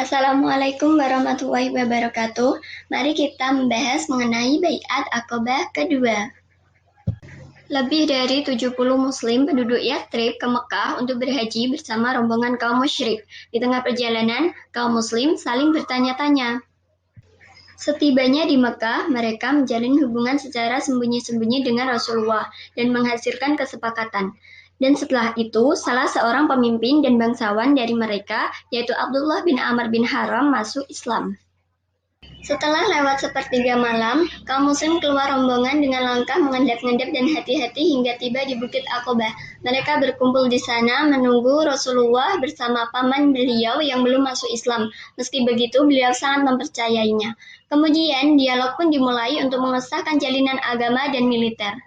Assalamualaikum warahmatullahi wabarakatuh. Mari kita membahas mengenai Baiat Aqabah kedua. Lebih dari 70 muslim penduduk Yathrib ke Mekah untuk berhaji bersama rombongan kaum musyrik. Di tengah perjalanan, kaum muslim saling bertanya-tanya. Setibanya di Mekah, mereka menjalin hubungan secara sembunyi-sembunyi dengan Rasulullah dan menghasilkan kesepakatan. Dan setelah itu, salah seorang pemimpin dan bangsawan dari mereka, yaitu Abdullah bin Amr bin Haram, masuk Islam. Setelah lewat sepertiga malam, kaum muslim keluar rombongan dengan langkah mengendap-endap dan hati-hati hingga tiba di Bukit Aqabah. Mereka berkumpul di sana menunggu Rasulullah bersama paman beliau yang belum masuk Islam. Meski begitu, beliau sangat mempercayainya. Kemudian, dialog pun dimulai untuk mengesahkan jalinan agama dan militer.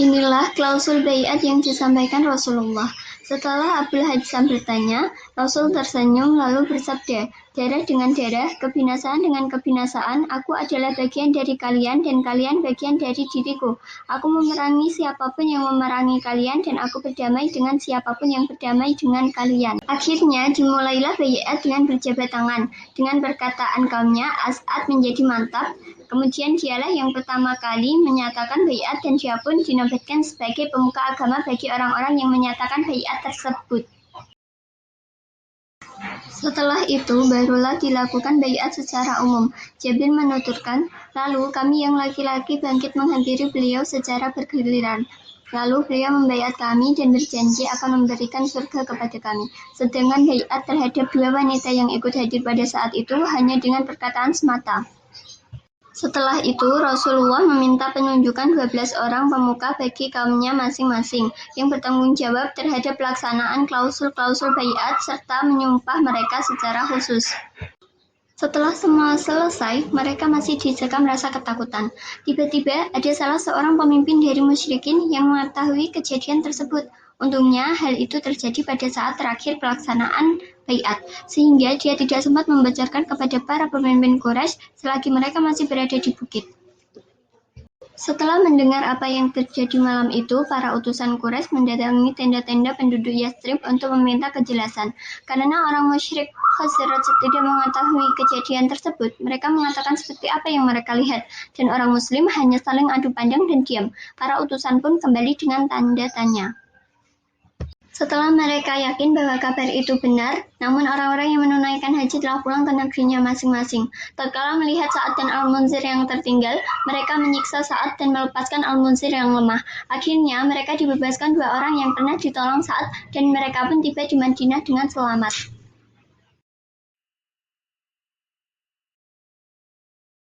Inilah klausul baiat yang disampaikan Rasulullah. Setelah Abul Haitham bertanya, Rasul tersenyum lalu bersabda, "Darah dengan darah, kebinasaan dengan kebinasaan, aku adalah bagian dari kalian dan kalian bagian dari diriku. Aku memerangi siapapun yang memerangi kalian dan aku berdamai dengan siapapun yang berdamai dengan kalian." Akhirnya dimulailah baiat dengan berjabat tangan. Dengan perkataan kaumnya, As'ad menjadi mantap. Kemudian dialah yang pertama kali menyatakan baiat dan dia pun dinobatkan sebagai pemuka agama bagi orang-orang yang menyatakan baiat tersebut. Setelah itu, barulah dilakukan baiat secara umum. Jabir menuturkan, lalu kami yang laki-laki bangkit menghampiri beliau secara bergiliran. Lalu beliau membaiat kami dan berjanji akan memberikan surga kepada kami. Sedangkan baiat terhadap dua wanita yang ikut hadir pada saat itu hanya dengan perkataan semata. Setelah itu, Rasulullah meminta penunjukan 12 orang pemuka bagi kaumnya masing-masing yang bertanggung jawab terhadap pelaksanaan klausul-klausul baiat serta menyumpah mereka secara khusus. Setelah semua selesai, mereka masih dicekam rasa ketakutan. Tiba-tiba, ada salah seorang pemimpin dari musyrikin yang mengetahui kejadian tersebut. Untungnya, hal itu terjadi pada saat terakhir pelaksanaan baiat, sehingga dia tidak sempat membocorkan kepada para pemimpin Quraisy selagi mereka masih berada di bukit. Setelah mendengar apa yang terjadi malam itu, para utusan Quraisy mendatangi tenda-tenda penduduk Yathrib untuk meminta kejelasan. Karena orang musyrik Khazraj tidak mengetahui kejadian tersebut, mereka mengatakan seperti apa yang mereka lihat, dan orang muslim hanya saling adu pandang dan diam. Para utusan pun kembali dengan tanda tanya. Setelah mereka yakin bahwa kabar itu benar, namun orang-orang yang menunaikan haji telah pulang ke negerinya masing-masing. Tatkala melihat Sa'ad dan Al-Munzir yang tertinggal, mereka menyiksa Sa'ad dan melepaskan Al-Munzir yang lemah. Akhirnya mereka dibebaskan dua orang yang pernah ditolong Sa'ad dan mereka pun tiba di Madinah dengan selamat.